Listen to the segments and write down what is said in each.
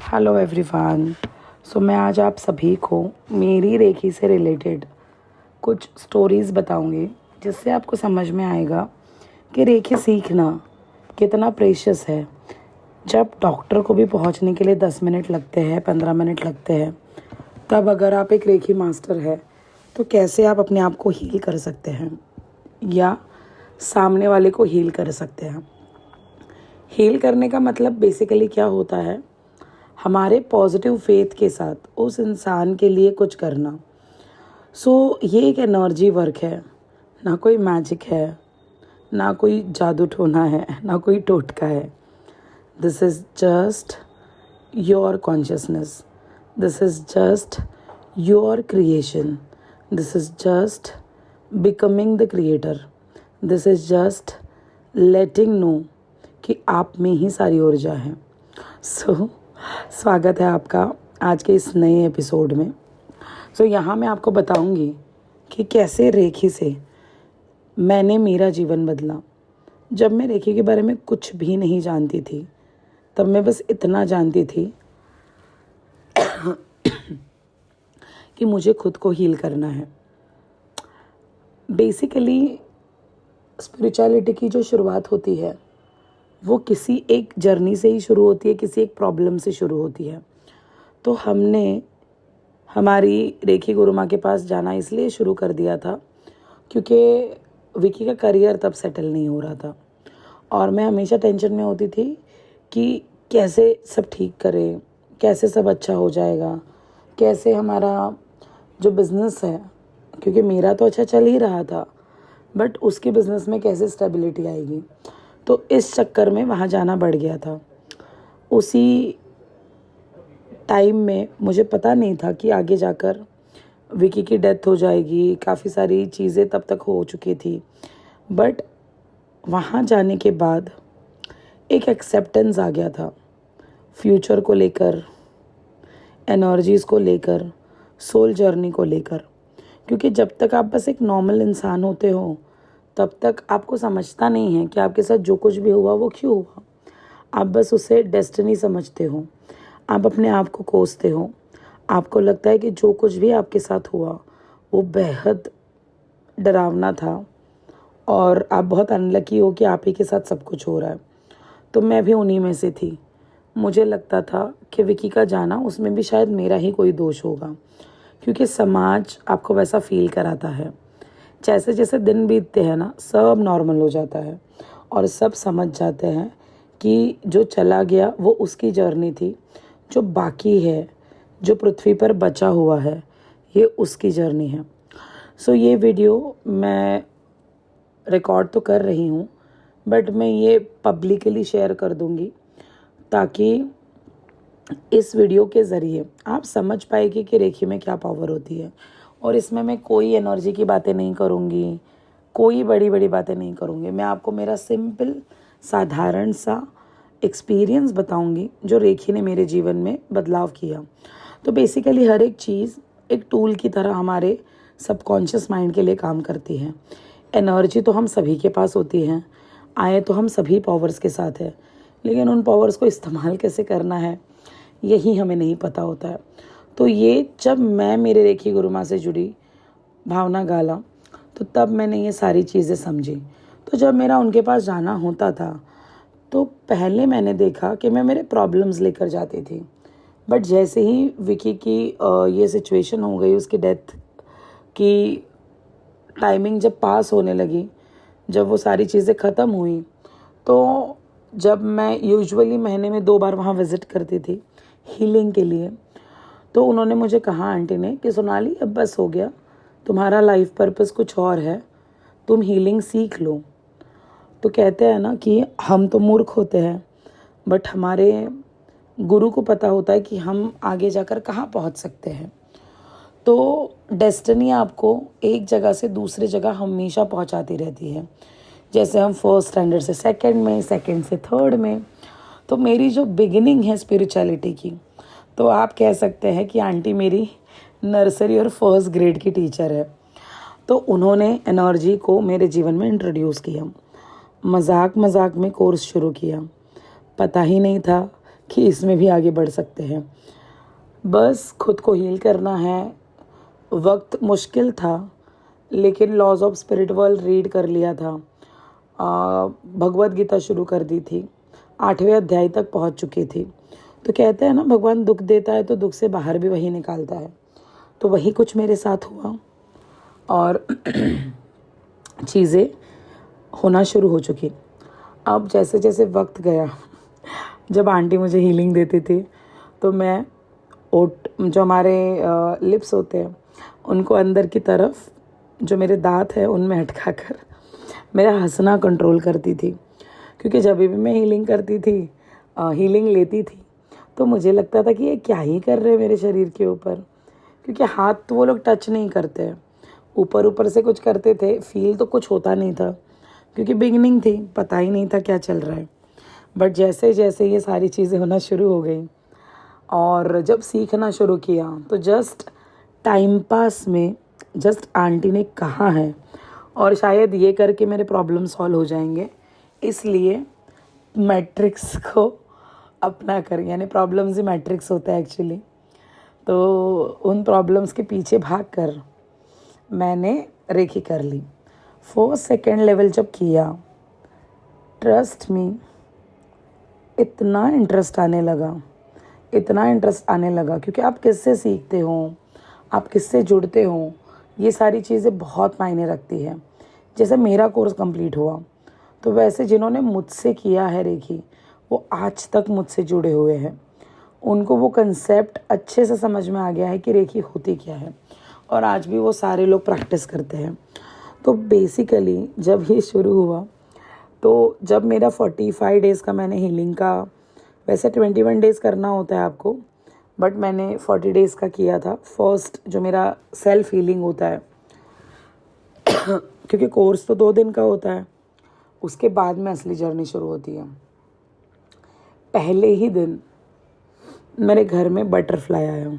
Hello everyone. मैं आज आप सभी को मेरी रेखी से रिलेटेड कुछ स्टोरीज़ बताऊंगी, जिससे आपको समझ में आएगा कि रेखी सीखना कितना प्रेशियस है। जब डॉक्टर को भी पहुंचने के लिए 10 मिनट लगते हैं, 15 मिनट लगते हैं, तब अगर आप एक रेखी मास्टर है तो कैसे आप अपने आप को हील कर सकते हैं या सामने वाले को हील कर सकते हैं। हील करने का मतलब बेसिकली क्या होता है, हमारे पॉजिटिव फेथ के साथ उस इंसान के लिए कुछ करना। ये एक एनर्जी वर्क है, ना कोई मैजिक है, ना कोई जादू टोना है, ना कोई टोटका है। This is just your consciousness, this is just your creation, this is just becoming the creator, this is just letting know कि आप में ही सारी ऊर्जा है। स्वागत है आपका आज के इस नए एपिसोड में। यहाँ मैं आपको बताऊंगी कि कैसे रेखी से मैंने मेरा जीवन बदला। जब मैं रेखी के बारे में कुछ भी नहीं जानती थी, तब मैं बस इतना जानती थी कि मुझे खुद को हील करना है। बेसिकली स्पिरिचुअलिटी की जो शुरुआत होती है वो किसी एक जर्नी से ही शुरू होती है, किसी एक प्रॉब्लम से शुरू होती है। तो हमने हमारी रेखी गुरु माँ के पास जाना इसलिए शुरू कर दिया था क्योंकि विकी का करियर तब सेटल नहीं हो रहा था और मैं हमेशा टेंशन में होती थी कि कैसे सब ठीक करें, कैसे सब अच्छा हो जाएगा, कैसे हमारा जो बिज़नेस है, क्योंकि मेरा तो अच्छा चल ही रहा था, बट उसके बिज़नेस में कैसे स्टेबिलिटी आएगी। तो इस चक्कर में वहाँ जाना बढ़ गया था। उसी टाइम में मुझे पता नहीं था कि आगे जाकर विकी की डेथ हो जाएगी, काफ़ी सारी चीज़ें तब तक हो चुकी थी। बट वहाँ जाने के बाद एक एक्सेप्टेंस आ गया था फ्यूचर को लेकर, एनर्जीज़ को लेकर, सोल जर्नी को लेकर। क्योंकि जब तक आप बस एक नॉर्मल इंसान होते हो तब तक आपको समझता नहीं है कि आपके साथ जो कुछ भी हुआ वो क्यों हुआ। आप बस उसे डेस्टिनी समझते हो, आप अपने आप को कोसते हो। आपको लगता है कि जो कुछ भी आपके साथ हुआ वो बेहद डरावना था और आप बहुत अनलकी हो कि आप ही के साथ सब कुछ हो रहा है। तो मैं भी उन्हीं में से थी। मुझे लगता था कि विकी का जाना, उसमें भी शायद मेरा ही कोई दोष होगा, क्योंकि समाज आपको वैसा फील कराता है। जैसे जैसे दिन बीतते हैं ना, सब नॉर्मल हो जाता है और सब समझ जाते हैं कि जो चला गया वो उसकी जर्नी थी, जो बाकी है, जो पृथ्वी पर बचा हुआ है, ये उसकी जर्नी है। ये वीडियो मैं रिकॉर्ड तो कर रही हूँ, बट मैं ये पब्लिकली शेयर कर दूँगी ताकि इस वीडियो के ज़रिए आप समझ पाएगी कि रेखी में क्या पावर होती है। और इसमें मैं कोई एनर्जी की बातें नहीं करूँगी, कोई बड़ी बड़ी बातें नहीं करूँगी। मैं आपको मेरा सिंपल साधारण सा एक्सपीरियंस बताऊँगी जो रेखी ने मेरे जीवन में बदलाव किया। तो बेसिकली हर एक चीज़ एक टूल की तरह हमारे सबकॉन्शियस माइंड के लिए काम करती है। एनर्जी तो हम सभी के पास होती है, आए तो हम सभी पावर्स के साथ है, लेकिन उन पावर्स को इस्तेमाल कैसे करना है यही हमें नहीं पता होता है। तो ये जब मैं मेरे रेखी गुरु माँ से जुड़ी, भावना गाला, तो तब मैंने ये सारी चीज़ें समझी। तो जब मेरा उनके पास जाना होता था तो पहले मैंने देखा कि मैं मेरे प्रॉब्लम्स लेकर जाती थी, बट जैसे ही विकी की ये सिचुएशन हो गई, उसकी डेथ की टाइमिंग जब पास होने लगी, जब वो सारी चीज़ें ख़त्म हुई, तो जब मैं यूजुअली महीने में 2 बार वहाँ विज़िट करती थी हीलिंग के लिए, तो उन्होंने मुझे कहा, आंटी ने, कि सोनाली अब बस हो गया, तुम्हारा लाइफ पर्पस कुछ और है, तुम हीलिंग सीख लो। तो कहते हैं ना कि हम तो मूर्ख होते हैं, बट हमारे गुरु को पता होता है कि हम आगे जाकर कहाँ पहुँच सकते हैं। तो डेस्टिनी आपको एक जगह से दूसरी जगह हमेशा पहुँचाती रहती है। जैसे हम फर्स्ट स्टैंडर्ड से सेकंड में, सेकंड से थर्ड में। तो मेरी जो बिगिनिंग है स्पिरिचुअलिटी की, तो आप कह सकते हैं कि आंटी मेरी नर्सरी और फर्स्ट ग्रेड की टीचर है। तो उन्होंने एनर्जी को मेरे जीवन में इंट्रोड्यूस किया, मजाक मजाक में कोर्स शुरू किया। पता ही नहीं था कि इसमें भी आगे बढ़ सकते हैं। बस खुद को हील करना है। वक्त मुश्किल था, लेकिन laws of spirit world read कर लिया था। भगवत गीता शुरू कर दी थी, 8वें अध्याय तक पहुंच चुकी थी। तो कहते हैं ना, भगवान दुख देता है तो दुख से बाहर भी वही निकालता है। तो वही कुछ मेरे साथ हुआ और चीज़ें होना शुरू हो चुकी। अब जैसे जैसे वक्त गया, जब आंटी मुझे हीलिंग देती थी तो मैं ओट जो हमारे लिप्स होते हैं उनको अंदर की तरफ, जो मेरे दांत है उनमें अटका कर मेरा हंसना कंट्रोल करती थी। क्योंकि जब भी मैं हीलिंग करती थी, हीलिंग लेती थी, तो मुझे लगता था कि ये क्या ही कर रहे हैं मेरे शरीर के ऊपर। क्योंकि हाथ तो वो लोग टच नहीं करते, ऊपर ऊपर से कुछ करते थे, फील तो कुछ होता नहीं था। क्योंकि बिगनिंग थी, पता ही नहीं था क्या चल रहा है। बट जैसे जैसे ये सारी चीज़ें होना शुरू हो गई और जब सीखना शुरू किया, तो जस्ट टाइम पास में जस्ट आंटी ने कहा है और शायद ये करके मेरे प्रॉब्लम सॉल्व हो जाएंगे, इसलिए मैट्रिक्स को अपना कर, यानी प्रॉब्लम्स ही मैट्रिक्स होता है एक्चुअली। तो उन प्रॉब्लम्स के पीछे भाग कर मैंने रेखी कर ली। 4 सेकेंड लेवल जब किया, ट्रस्ट मी, इतना इंटरेस्ट आने लगा, इतना इंटरेस्ट आने लगा। क्योंकि आप किससे सीखते हो, आप किससे जुड़ते हो, ये सारी चीज़ें बहुत मायने रखती है। जैसे मेरा कोर्स कंप्लीट हुआ, तो वैसे जिन्होंने मुझसे किया है रेखी, वो आज तक मुझसे जुड़े हुए हैं। उनको वो कंसेप्ट अच्छे से समझ में आ गया है कि रेखी होती क्या है, और आज भी वो सारे लोग प्रैक्टिस करते हैं। तो बेसिकली जब ये शुरू हुआ, तो जब मेरा 45 डेज़ का मैंने हीलिंग का, वैसे 21 डेज़ करना होता है आपको, बट मैंने 40 डेज़ का किया था। फर्स्ट जो मेरा सेल्फ हीलिंग होता है क्योंकि कोर्स तो 2 दिन का होता है, उसके बाद में असली जर्नी शुरू होती है। पहले ही दिन मेरे घर में बटरफ्लाई आया।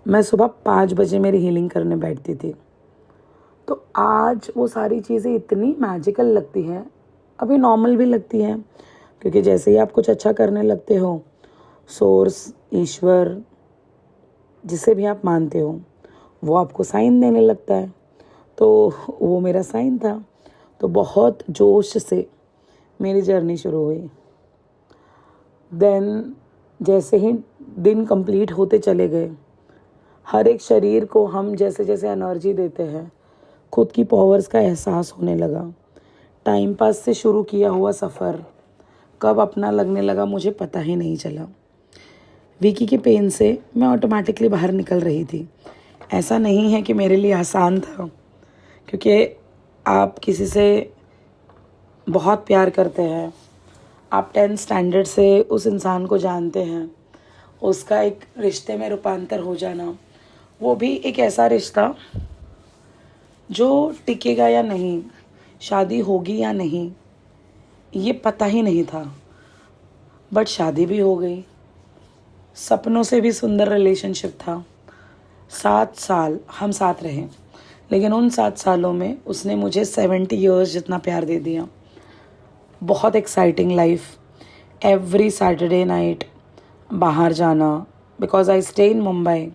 मैं सुबह 5 बजे मेरी हीलिंग करने बैठती थी। तो आज वो सारी चीज़ें इतनी मैजिकल लगती हैं, अभी नॉर्मल भी लगती हैं। क्योंकि जैसे ही आप कुछ अच्छा करने लगते हो, सोर्स, ईश्वर, जिसे भी आप मानते हो, वो आपको साइन देने लगता है। तो वो मेरा साइन था। तो बहुत जोश से मेरी जर्नी शुरू हुई। देन जैसे ही दिन कंप्लीट होते चले गए, हर एक शरीर को हम जैसे जैसे एनर्जी देते हैं, खुद की पावर्स का एहसास होने लगा। टाइम पास से शुरू किया हुआ सफ़र कब अपना लगने लगा मुझे पता ही नहीं चला। विकी के पेन से मैं ऑटोमेटिकली बाहर निकल रही थी। ऐसा नहीं है कि मेरे लिए आसान था, क्योंकि आप किसी से बहुत प्यार करते हैं, आप 10th स्टैंडर्ड से उस इंसान को जानते हैं, उसका एक रिश्ते में रूपांतर हो जाना, वो भी एक ऐसा रिश्ता जो टिकेगा या नहीं, शादी होगी या नहीं, ये पता ही नहीं था। बट शादी भी हो गई। सपनों से भी सुंदर रिलेशनशिप था। 7 साल हम साथ रहे, लेकिन उन 7 सालों में उसने मुझे 70 ईयर्स जितना प्यार दे दिया। बहुत exciting life. Every Saturday night बाहर जाना, because I stay in Mumbai.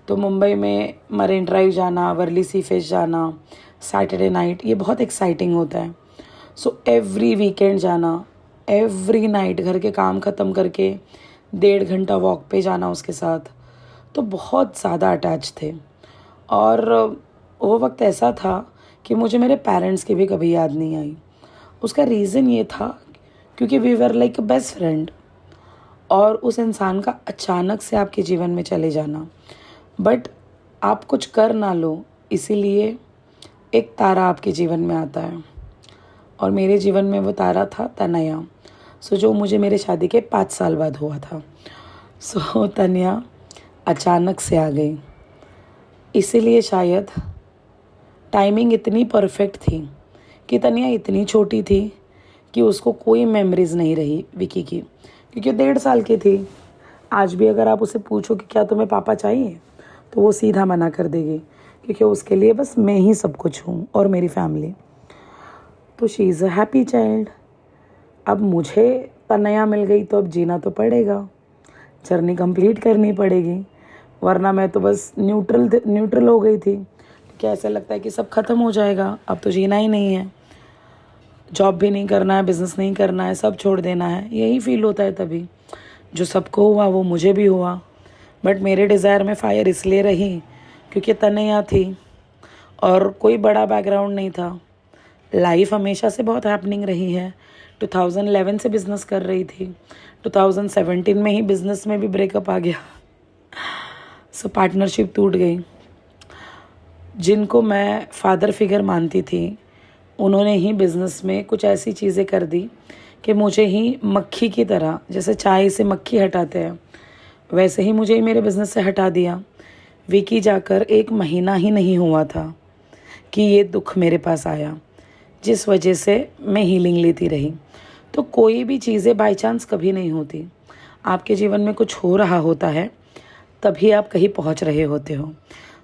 तो मुंबई में मरीन ड्राइव जाना, वर्ली सी फिश जाना, सैटरडे नाइट, ये बहुत एक्साइटिंग होता है। सो एवरी वीकेंड जाना, एवरी नाइट घर के काम ख़त्म करके 1.5 घंटा वॉक पे जाना उसके साथ। तो बहुत ज़्यादा अटैच थे। और वो वक्त ऐसा था कि मुझे मेरे पेरेंट्स की भी कभी याद नहीं आई। उसका रीज़न ये था क्योंकि we were like a best friend, और उस इंसान का अचानक से आपके जीवन में चले जाना, बट आप कुछ कर ना लो, इसीलिए एक तारा आपके जीवन में आता है। और मेरे जीवन में वो तारा था तनया। जो मुझे मेरे शादी के 5 साल बाद हुआ था। तनया अचानक से आ गई। इसीलिए शायद टाइमिंग इतनी परफेक्ट थी कि तनया इतनी छोटी थी कि उसको कोई मेमोरीज नहीं रही विकी की, क्योंकि 1.5 साल की थी। आज भी अगर आप उसे पूछो कि क्या तुम्हें पापा चाहिए, तो वो सीधा मना कर देगी, क्योंकि उसके लिए बस मैं ही सब कुछ हूँ और मेरी फैमिली। तो she is a happy child. अब मुझे तनया मिल गई तो अब जीना तो पड़ेगा, जर्नी कंप्लीट करनी पड़ेगी, वरना मैं तो बस न्यूट्रल हो गई थी, क्योंकि ऐसा लगता है कि सब खत्म हो जाएगा, अब तो जीना ही नहीं है, जॉब भी नहीं करना है, बिजनेस नहीं करना है, सब छोड़ देना है, यही फील होता है तभी। जो सबको हुआ वो मुझे भी हुआ, बट मेरे डिज़ायर में फायर इसलिए रही क्योंकि तनया थी और कोई बड़ा बैकग्राउंड नहीं था। लाइफ हमेशा से बहुत हैपनिंग रही है। 2011 से बिज़नेस कर रही थी, 2017 में ही बिज़नेस में भी ब्रेकअप आ गया, सो पार्टनरशिप टूट गई। जिनको मैं फादर फिगर मानती थी उन्होंने ही बिज़नेस में कुछ ऐसी चीज़ें कर दी कि मुझे ही मक्खी की तरह, जैसे चाय से मक्खी हटाते हैं वैसे ही मुझे ही मेरे बिज़नेस से हटा दिया। विकी जाकर 1 महीना ही नहीं हुआ था कि ये दुख मेरे पास आया, जिस वजह से मैं हीलिंग लेती रही। तो कोई भी चीज़ें बाय चांस कभी नहीं होती, आपके जीवन में कुछ हो रहा होता है तभी आप कहीं पहुंच रहे होते हो।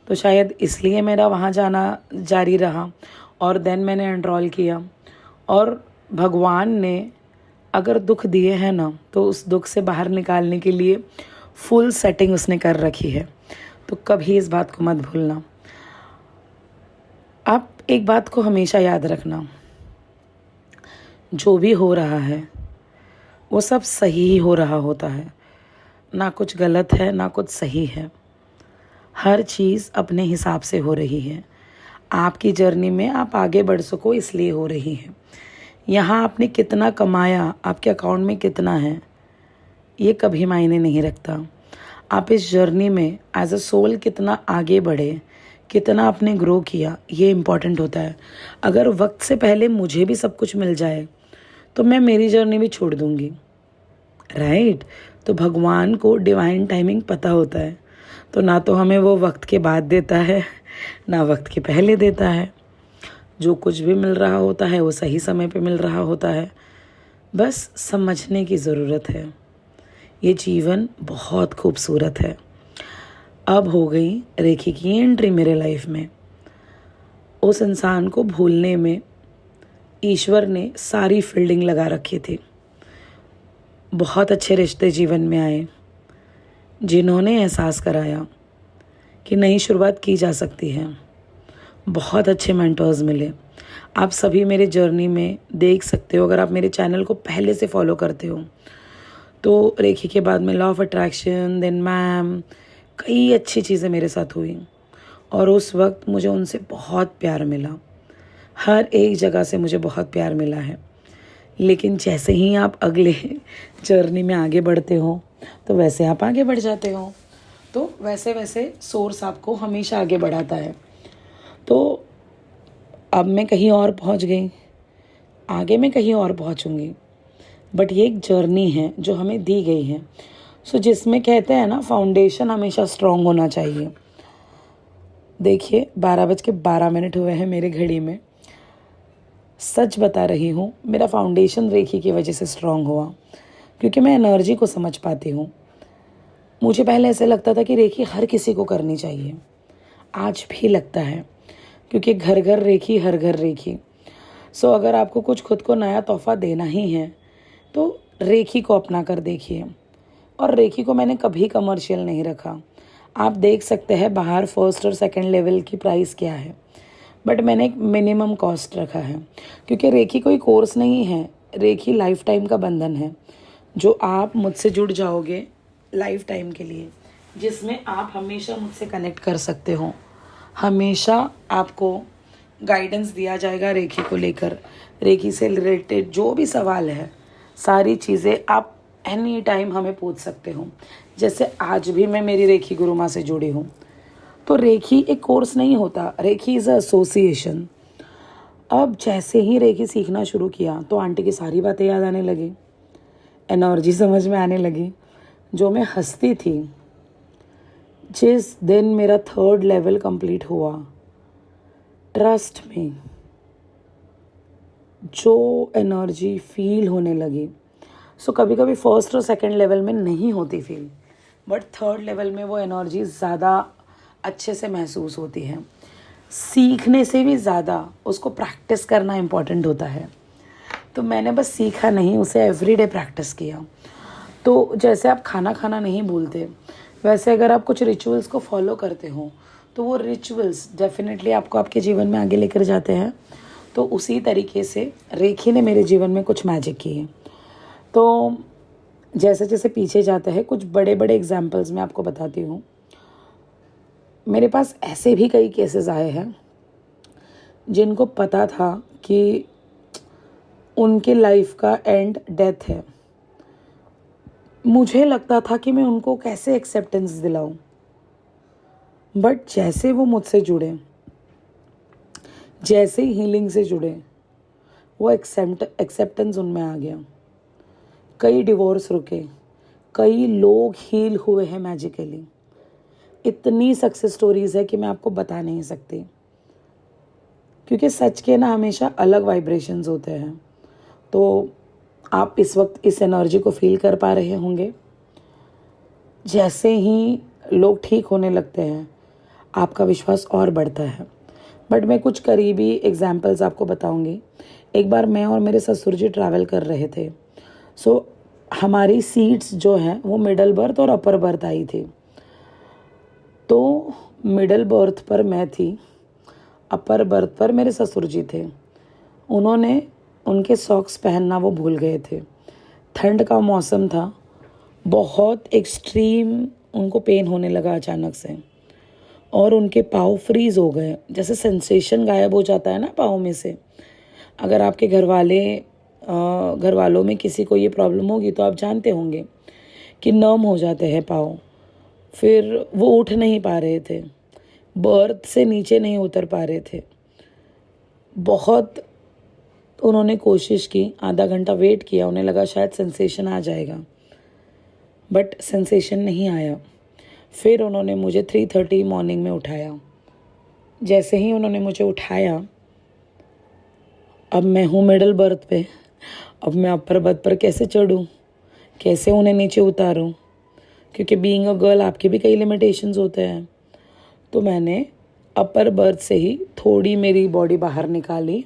तो शायद इसलिए मेरा वहाँ जाना जारी रहा और देन मैंने एनरोल किया। और भगवान ने अगर दुख दिए हैं ना, तो उस दुख से बाहर निकालने के लिए फुल सेटिंग उसने कर रखी है। तो कभी इस बात को मत भूलना। आप एक बात को हमेशा याद रखना, जो भी हो रहा है वो सब सही ही हो रहा होता है, ना कुछ गलत है ना कुछ सही है, हर चीज़ अपने हिसाब से हो रही है। आपकी जर्नी में आप आगे बढ़ सको इसलिए हो रही है। यहाँ आपने कितना कमाया, आपके अकाउंट में कितना है, ये कभी मायने नहीं रखता। आप इस जर्नी में एज अ सोल कितना आगे बढ़े, कितना आपने ग्रो किया, ये इम्पॉर्टेंट होता है। अगर वक्त से पहले मुझे भी सब कुछ मिल जाए तो मैं मेरी जर्नी भी छोड़ दूँगी, राइट। तो भगवान को डिवाइन टाइमिंग पता होता है, तो ना तो हमें वो वक्त के बाद देता है ना वक्त के पहले देता है। जो कुछ भी मिल रहा होता है वो सही समय पे मिल रहा होता है, बस समझने की ज़रूरत है। ये जीवन बहुत खूबसूरत है। अब हो गई रेखी की एंट्री मेरे लाइफ में। उस इंसान को भूलने में ईश्वर ने सारी फील्डिंग लगा रखी थी। बहुत अच्छे रिश्ते जीवन में आए जिन्होंने एहसास कराया कि नई शुरुआत की जा सकती है। बहुत अच्छे मेंटर्स मिले। आप सभी मेरे जर्नी में देख सकते हो, अगर आप मेरे चैनल को पहले से फॉलो करते हो तो रेखी के बाद में law of attraction, then ma'am, कई अच्छी चीज़ें मेरे साथ हुई और उस वक्त मुझे उनसे बहुत प्यार मिला। हर एक जगह से मुझे बहुत प्यार मिला है। लेकिन जैसे ही आप अगले जर्नी में आगे बढ़ते हो तो वैसे आप आगे बढ़ जाते हो, तो वैसे वैसे सोर्स आपको हमेशा आगे बढ़ाता है। तो अब मैं कहीं और पहुंच गई, आगे मैं कहीं और पहुंचूंगी, बट ये एक जर्नी है जो हमें दी गई है। सो जिसमें कहते हैं ना, फाउंडेशन हमेशा स्ट्रांग होना चाहिए। देखिए 12:12 हुए हैं मेरे घड़ी में। सच बता रही हूँ, मेरा फाउंडेशन रेखी की वजह से स्ट्रांग हुआ, क्योंकि मैं एनर्जी को समझ पाती हूँ। मुझे पहले ऐसे लगता था कि रेखी हर किसी को करनी चाहिए, आज भी लगता है, क्योंकि घर घर रेखी, हर घर रेखी। सो अगर आपको कुछ खुद को नया तोहफा देना ही है तो रेखी को अपना कर देखिए। और रेखी को मैंने कभी कमर्शियल नहीं रखा। आप देख सकते हैं बाहर फर्स्ट और सेकंड लेवल की प्राइस क्या है, बट मैंने एक मिनिमम कॉस्ट रखा है, क्योंकि रेखी कोई कोर्स नहीं है, रेखी लाइफ टाइम का बंधन है जो आप मुझसे जुड़ जाओगे लाइफ टाइम के लिए, जिसमें आप हमेशा मुझसे कनेक्ट कर सकते हो। हमेशा आपको गाइडेंस दिया जाएगा रेखी को लेकर। रेखी से रिलेटेड जो भी सवाल है, सारी चीज़ें आप एनी टाइम हमें पूछ सकते हो। जैसे आज भी मैं मेरी रेखी गुरु माँ से जुड़ी हूँ। तो रेखी एक कोर्स नहीं होता, रेखी इज़ अ एसोसिएशन। अब जैसे ही रेखी सीखना शुरू किया तो आंटी की सारी बातें याद आने लगी, एनर्जी समझ में आने लगी। जो मैं हंसती थी, जिस दिन मेरा 3rd लेवल कंप्लीट हुआ, ट्रस्ट में जो एनर्जी फील होने लगी, सो कभी कभी 1st और 2nd लेवल में नहीं होती फील, बट 3rd लेवल में वो एनर्जी ज़्यादा अच्छे से महसूस होती है। सीखने से भी ज़्यादा उसको प्रैक्टिस करना इम्पॉर्टेंट होता है। तो मैंने बस सीखा नहीं, उसे एवरीडे प्रैक्टिस किया। तो जैसे आप खाना खाना नहीं भूलते, वैसे अगर आप कुछ रिचुअल्स को फॉलो करते हो तो वो रिचुअल्स डेफिनेटली आपको आपके जीवन में आगे लेकर जाते हैं। तो उसी तरीके से रेखी ने मेरे जीवन में कुछ मैजिक किए। तो जैसे जैसे पीछे जाता है, कुछ बड़े बड़े एग्जाम्पल्स मैं आपको बताती हूँ। मेरे पास ऐसे भी कई केसेस आए हैं जिनको पता था कि उनके लाइफ का एंड डेथ है। मुझे लगता था कि मैं उनको कैसे एक्सेप्टेंस दिलाऊं, बट जैसे वो मुझसे जुड़े, जैसे ही हीलिंग से जुड़े, वो एक्सेप्टेंस उनमें आ गया। कई डिवोर्स रुके, कई लोग हील हुए हैं मैजिकली। इतनी सक्सेस स्टोरीज है कि मैं आपको बता नहीं सकती, क्योंकि सच के ना हमेशा अलग वाइब्रेशंस होते हैं। तो आप इस वक्त इस एनर्जी को फील कर पा रहे होंगे। जैसे ही लोग ठीक होने लगते हैं, आपका विश्वास और बढ़ता है। बट मैं कुछ करीबी एग्जाम्पल्स आपको बताऊंगी। एक बार मैं और मेरे ससुर जी ट्रैवल कर रहे थे। हमारी सीट्स जो हैं वो मिडल बर्थ और अपर बर्थ आई थी। तो मिडल बर्थ पर मैं थी, अपर बर्थ पर मेरे ससुर जी थे। उन्होंने उनके सॉक्स पहनना वो भूल गए थे। ठंड का मौसम था, बहुत एक्सट्रीम उनको पेन होने लगा अचानक से, और उनके पाँव फ्रीज हो गए। जैसे सेंसेशन गायब हो जाता है ना पाँव में से। अगर आपके घर वालों में किसी को ये प्रॉब्लम होगी तो आप जानते होंगे कि नर्म हो जाते हैं पाँव। फिर वो उठ नहीं पा रहे थे, बर्थ से नीचे नहीं उतर पा रहे थे। बहुत उन्होंने कोशिश की, आधा घंटा वेट किया, उन्हें लगा शायद सेंसेशन आ जाएगा, बट सेंसेशन नहीं आया। फिर उन्होंने मुझे 3:30 मॉर्निंग में उठाया। जैसे ही उन्होंने मुझे उठाया, अब मैं हूँ मिडल बर्थ पे, अब मैं अपर बर्थ पर कैसे चढ़ूँ, कैसे उन्हें नीचे उतारूँ, क्योंकि बीइंग अ गर्ल आपके भी कई लिमिटेशंस होते हैं। तो मैंने अपर बर्थ से ही थोड़ी मेरी बॉडी बाहर निकाली,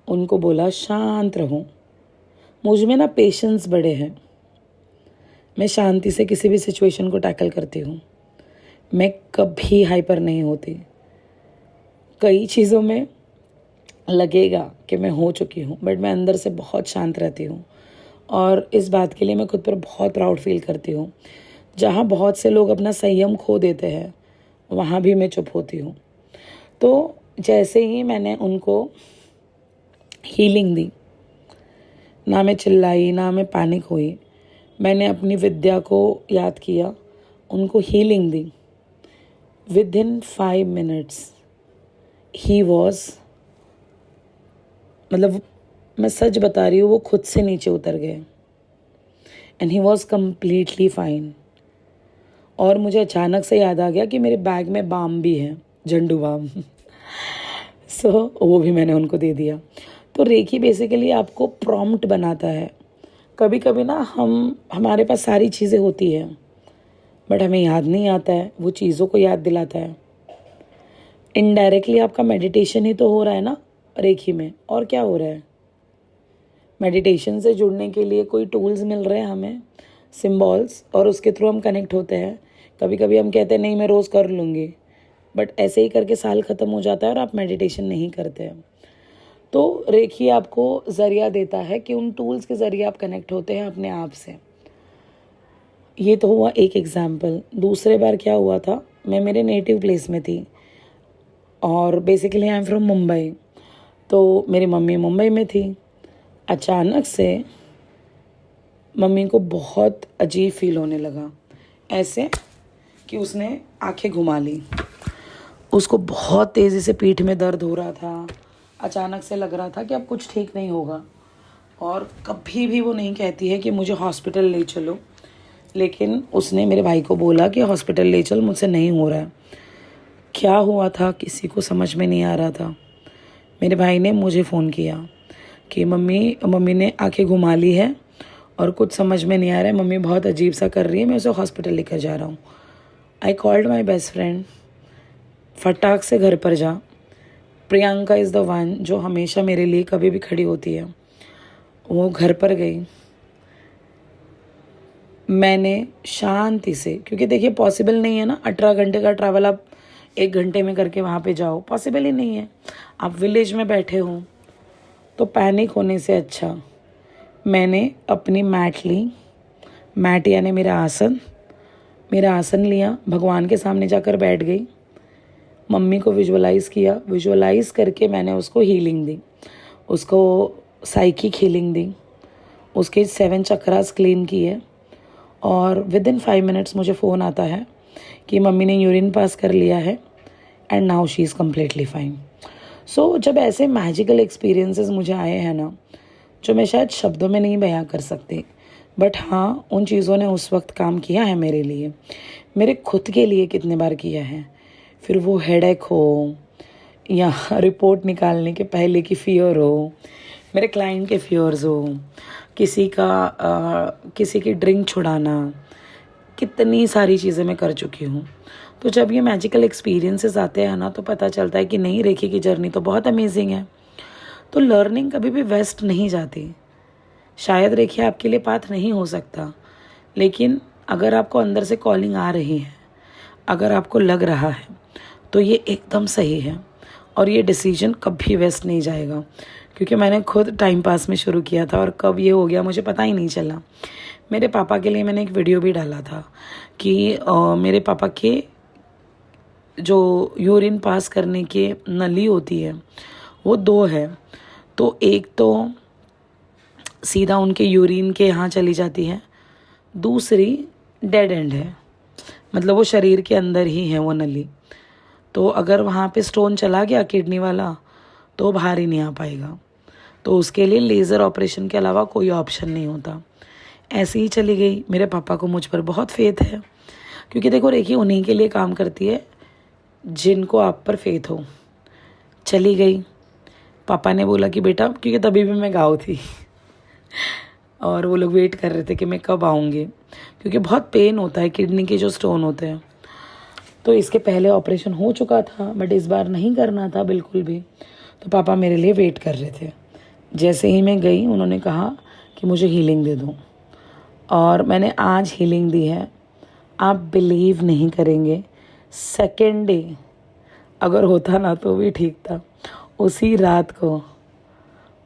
उनको बोला शांत रहो। मुझ में ना पेशेंस बड़े हैं, मैं शांति से किसी भी सिचुएशन को टैकल करती हूँ। मैं कभी हाइपर नहीं होती। कई चीज़ों में लगेगा कि मैं हो चुकी हूँ, बट मैं अंदर से बहुत शांत रहती हूँ, और इस बात के लिए मैं खुद पर बहुत प्राउड फील करती हूँ। जहाँ बहुत से लोग अपना संयम खो देते हैं, वहाँ भी मैं चुप होती हूँ। तो जैसे ही मैंने उनको हीलिंग दी, ना मैं चिल्लाई, ना मैं पैनिक हुई, मैंने अपनी विद्या को याद किया, उनको healing the. Within 5 minutes he was, मतलब मैं सच बता रही हूँ, वो खुद से नीचे उतर गए and he was completely fine. और मुझे अचानक से याद आ गया कि मेरे बैग में बाम भी है, झंडू बाम। वो भी मैंने उनको दे दिया। तो रेकी बेसिकली आपको प्रॉम्प्ट बनाता है। कभी कभी ना हमारे पास सारी चीज़ें होती हैं, बट हमें याद नहीं आता है, वो चीज़ों को याद दिलाता है। इनडायरेक्टली आपका मेडिटेशन ही तो हो रहा है ना रेकी में, और क्या हो रहा है। मेडिटेशन से जुड़ने के लिए कोई टूल्स मिल रहे हैं हमें, सिम्बॉल्स, और उसके थ्रू हम कनेक्ट होते हैं। कभी कभी हम कहते हैं नहीं मैं रोज़ कर लूँगी, बट ऐसे ही करके साल ख़त्म हो जाता है और आप मेडिटेशन नहीं करते हैं। तो रेकी आपको ज़रिया देता है कि उन टूल्स के ज़रिए आप कनेक्ट होते हैं अपने आप से। ये तो हुआ एक एग्जाम्पल। दूसरे बार क्या हुआ था, मैं मेरे नेटिव प्लेस में थी, और basically I am from Mumbai. तो मेरी मम्मी मुंबई में थी। अचानक से मम्मी को बहुत अजीब फील होने लगा, ऐसे कि उसने आंखें घुमा ली। उसको बहुत तेज़ी से पीठ में दर्द हो रहा था। अचानक से लग रहा था कि अब कुछ ठीक नहीं होगा, और कभी भी वो नहीं कहती है कि मुझे हॉस्पिटल ले चलो, लेकिन उसने मेरे भाई को बोला कि हॉस्पिटल ले चल, मुझसे नहीं हो रहा है। क्या हुआ था किसी को समझ में नहीं आ रहा था। मेरे भाई ने मुझे फ़ोन किया कि मम्मी ने आंखें घुमा ली है और कुछ समझ में नहीं आ रहा है, मम्मी बहुत अजीब सा कर रही है, मैं उसे हॉस्पिटल लेकर जा रहा हूँ। I called my best friend, फटाक से घर पर जा, प्रियंका इज़ द वन जो हमेशा मेरे लिए कभी भी खड़ी होती है। वो घर पर गई, मैंने शांति से, क्योंकि देखिए पॉसिबल नहीं है ना 18 घंटे का ट्रैवल आप 1 घंटे में करके वहाँ पे जाओ, पॉसिबल ही नहीं है। आप विलेज में बैठे हो, तो पैनिक होने से अच्छा मैंने अपनी मैट ली, मैट यानी मेरा आसन लिया, भगवान के सामने जाकर बैठ गई, मम्मी को विजुअलाइज़ किया, विजुअलाइज़ करके मैंने उसको हीलिंग दी, उसको साइकिक हीलिंग दी, उसके 7 चक्रास क्लीन किए। और विद इन 5 मिनट्स मुझे फ़ोन आता है कि मम्मी ने यूरिन पास कर लिया है and now she is completely fine. So जब ऐसे मैजिकल एक्सपीरियंसेस मुझे आए हैं ना, जो मैं शायद शब्दों में नहीं बयां कर सकती, बट हाँ उन चीज़ों ने उस वक्त काम किया है मेरे लिए, मेरे खुद के लिए कितने बार किया है। फिर वो हेडेक हो या रिपोर्ट निकालने के पहले की फ़ियर हो, मेरे क्लाइंट के फियर्स हो, किसी की ड्रिंक छुड़ाना, कितनी सारी चीज़ें मैं कर चुकी हूँ। तो जब ये मैजिकल एक्सपीरियंसेस आते हैं ना, तो पता चलता है कि नहीं, रेखी की जर्नी तो बहुत अमेजिंग है। तो लर्निंग कभी भी वेस्ट नहीं जाती। शायद रेखी आपके लिए पाथ नहीं हो सकता, लेकिन अगर आपको अंदर से कॉलिंग आ रही है, अगर आपको लग रहा है, तो ये एकदम सही है और ये डिसीजन कभी वेस्ट नहीं जाएगा। क्योंकि मैंने खुद टाइम पास में शुरू किया था और कब ये हो गया मुझे पता ही नहीं चला। मेरे पापा के लिए मैंने एक वीडियो भी डाला था कि मेरे पापा के जो यूरिन पास करने के नली होती है वो 2 है। तो एक तो सीधा उनके यूरिन के यहाँ चली जाती है, दूसरी डेड एंड है, मतलब वो शरीर के अंदर ही है वो नली। तो अगर वहाँ पे स्टोन चला गया किडनी वाला तो बाहर ही नहीं आ पाएगा। तो उसके लिए लेज़र ऑपरेशन के अलावा कोई ऑप्शन नहीं होता। ऐसे ही चली गई। मेरे पापा को मुझ पर बहुत फेथ है, क्योंकि देखो रेखी उन्हीं के लिए काम करती है जिनको आप पर फेथ हो। चली गई, पापा ने बोला कि बेटा, क्योंकि तभी भी मैं गाँव थी और वो लोग वेट कर रहे थे कि मैं कब आऊँगी, क्योंकि बहुत पेन होता है किडनी के जो स्टोन होते हैं। तो इसके पहले ऑपरेशन हो चुका था, बट इस बार नहीं करना था बिल्कुल भी। तो पापा मेरे लिए वेट कर रहे थे। जैसे ही मैं गई, उन्होंने कहा कि मुझे हीलिंग दे दो, और मैंने आज हीलिंग दी है। आप बिलीव नहीं करेंगे, सेकेंड डे अगर होता ना तो भी ठीक था, उसी रात को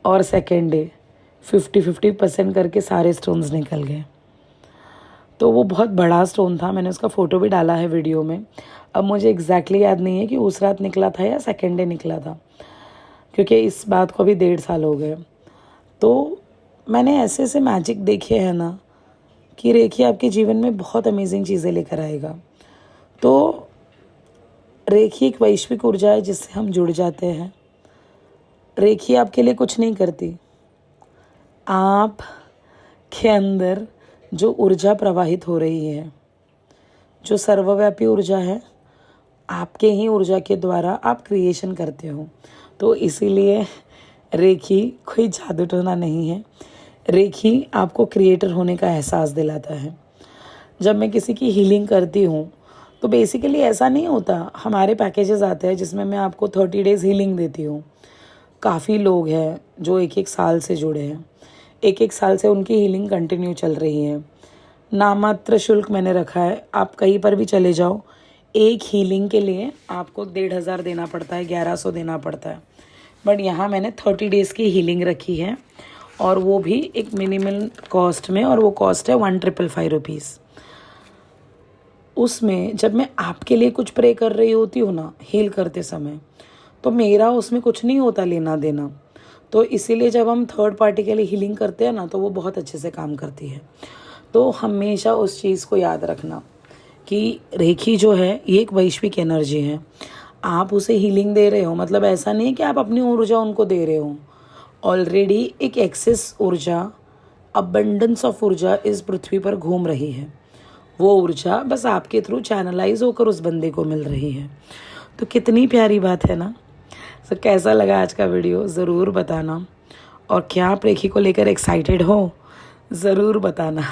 और सेकेंड डे 50-50% करके सारे स्टोन्स निकल गए। तो वो बहुत बड़ा स्टोन था, मैंने उसका फ़ोटो भी डाला है वीडियो में। अब मुझे एग्जैक्टली याद नहीं है कि उस रात निकला था या सेकेंड डे निकला था, क्योंकि इस बात को भी 1.5 साल हो गए। तो मैंने ऐसे ऐसे मैजिक देखे हैं ना कि रेखी आपके जीवन में बहुत अमेजिंग चीज़ें लेकर आएगा। तो रेखी एक वैश्विक ऊर्जा है जिससे हम जुड़ जाते हैं। रेखी आपके लिए कुछ नहीं करती, आप के अंदर जो ऊर्जा प्रवाहित हो रही है, जो सर्वव्यापी ऊर्जा है, आपके ही ऊर्जा के द्वारा आप क्रिएशन करते हो। तो इसीलिए रेखी कोई जादू टोना नहीं है, रेखी आपको क्रिएटर होने का एहसास दिलाता है। जब मैं किसी की हीलिंग करती हूँ तो बेसिकली ऐसा नहीं होता, हमारे पैकेजेस आते हैं जिसमें मैं आपको 30 डेज़ हीलिंग देती हूँ। काफ़ी लोग हैं जो 1-1 साल से जुड़े हैं, 1-1 साल से उनकी हीलिंग कंटिन्यू चल रही है। नामात्र शुल्क मैंने रखा है, आप कहीं पर भी चले जाओ, एक हीलिंग के लिए आपको 1,500 देना पड़ता है, 1100 देना पड़ता है। बट यहाँ मैंने 30 डेज़ की हीलिंग रखी है, और वो भी एक मिनिमल कॉस्ट में, और वो कॉस्ट है 1,555 रुपीज़। उसमें जब मैं आपके लिए कुछ प्रे कर रही होती हूँ ना हील करते समय, तो मेरा उसमें कुछ नहीं होता लेना देना। तो इसीलिए जब हम थर्ड पार्टी के लिए हीलिंग करते हैं ना, तो वो बहुत अच्छे से काम करती है। तो हमेशा उस चीज़ को याद रखना कि रेखी जो है ये एक वैश्विक एनर्जी है। आप उसे हीलिंग दे रहे हो, मतलब ऐसा नहीं है कि आप अपनी ऊर्जा उनको दे रहे हो। ऑलरेडी एक एक्सेस ऊर्जा, अबंडेंस ऑफ ऊर्जा इस पृथ्वी पर घूम रही है। वो ऊर्जा बस आपके थ्रू चैनलाइज होकर उस बंदे को मिल रही है। तो कितनी प्यारी बात है ना। तो कैसा लगा आज का वीडियो ज़रूर बताना, और क्या आप रेखी को लेकर एक्साइटेड हो ज़रूर बताना।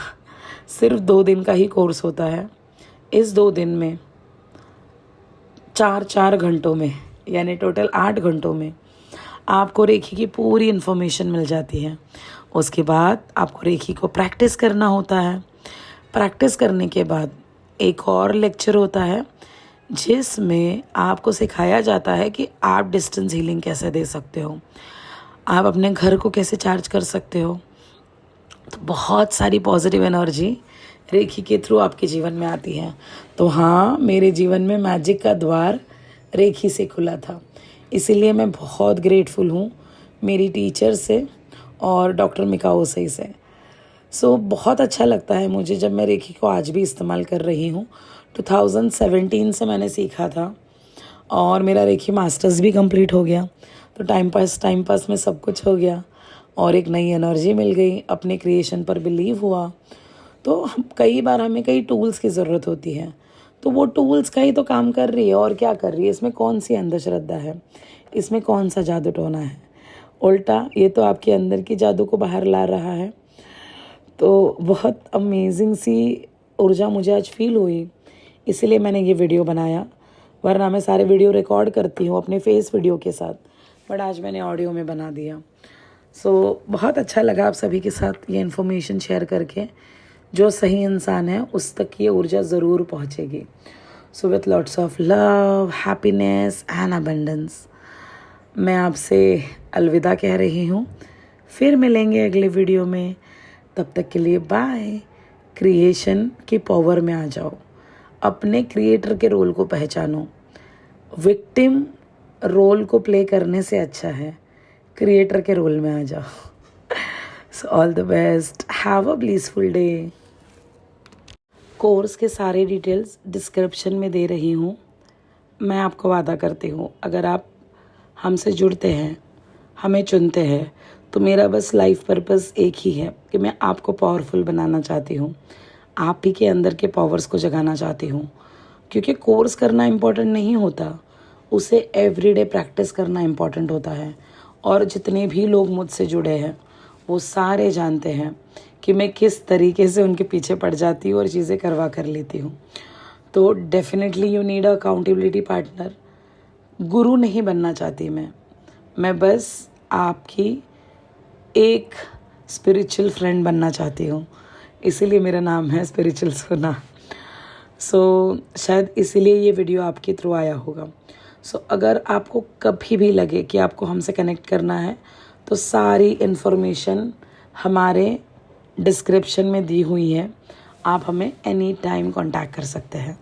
सिर्फ 2 दिन का ही कोर्स होता है। इस 2 दिन में 4 घंटों में, यानी टोटल 8 घंटों में आपको रेखी की पूरी इन्फॉर्मेशन मिल जाती है। उसके बाद आपको रेखी को प्रैक्टिस करना होता है। प्रैक्टिस करने के बाद एक और लेक्चर होता है जिसमें आपको सिखाया जाता है कि आप डिस्टेंस हीलिंग कैसे दे सकते हो, आप अपने घर को कैसे चार्ज कर सकते हो। तो बहुत सारी पॉजिटिव एनर्जी रेखी के थ्रू आपके जीवन में आती है। तो हाँ, मेरे जीवन में मैजिक का द्वार रेखी से खुला था, इसीलिए मैं बहुत ग्रेटफुल हूँ मेरी टीचर से और डॉक्टर मिकाओ से। बहुत अच्छा लगता है मुझे जब मैं रेखी को आज भी इस्तेमाल कर रही हूँ। 2017 से मैंने सीखा था और मेरा रेखी मास्टर्स भी कंप्लीट हो गया। तो टाइम पास में सब कुछ हो गया और एक नई एनर्जी मिल गई, अपने क्रिएशन पर बिलीव हुआ। तो कई बार हमें कई टूल्स की ज़रूरत होती है, तो वो टूल्स का ही तो काम कर रही है और क्या कर रही है। इसमें कौन सी अंधश्रद्धा है, इसमें कौन सा जादू टोना है, उल्टा ये तो आपके अंदर की जादू को बाहर ला रहा है। तो बहुत अमेजिंग सी ऊर्जा मुझे आज फील हुई, इसीलिए मैंने ये वीडियो बनाया। वरना मैं सारे वीडियो रिकॉर्ड करती हूँ अपने फेस वीडियो के साथ, बट आज मैंने ऑडियो में बना दिया। बहुत अच्छा लगा आप सभी के साथ ये इन्फॉर्मेशन शेयर करके। जो सही इंसान है उस तक ये ऊर्जा ज़रूर पहुँचेगी। With lots of love, happiness and abundance, मैं आपसे अलविदा कह रही हूँ। फिर मिलेंगे अगले वीडियो में, तब तक के लिए बाय। क्रिएशन की पावर में आ जाओ, अपने क्रिएटर के रोल को पहचानो। विक्टिम रोल को प्ले करने से अच्छा है क्रिएटर के रोल में आ जाओ। All the best, have a blissful day. Course के सारे डिटेल्स डिस्क्रिप्शन में दे रही हूँ। मैं आपको वादा करती हूँ, अगर आप हमसे जुड़ते हैं, हमें चुनते हैं, तो मेरा बस लाइफ पर्पस एक ही है कि मैं आपको पावरफुल बनाना चाहती हूँ, आप ही के अंदर के पावर्स को जगाना चाहती हूँ। क्योंकि कोर्स करना इम्पोर्टेंट नहीं होता, उसे एवरीडे प्रैक्टिस करना इम्पोर्टेंट होता है। और जितने भी लोग मुझसे जुड़े हैं वो सारे जानते हैं कि मैं किस तरीके से उनके पीछे पड़ जाती हूँ और चीज़ें करवा कर लेती हूँ। तो definitely you need a accountability partner. गुरु नहीं बनना चाहती मैं बस आपकी एक स्पिरिचुअल फ्रेंड बनना चाहती हूँ, इसीलिए मेरा नाम है स्पिरिचुअल सोना। शायद इसीलिए ये वीडियो आपके थ्रू आया होगा। अगर आपको कभी भी लगे कि आपको हमसे कनेक्ट करना है, तो सारी इन्फॉर्मेशन हमारे डिस्क्रिप्शन में दी हुई है, आप हमें एनी टाइम कांटेक्ट कर सकते हैं।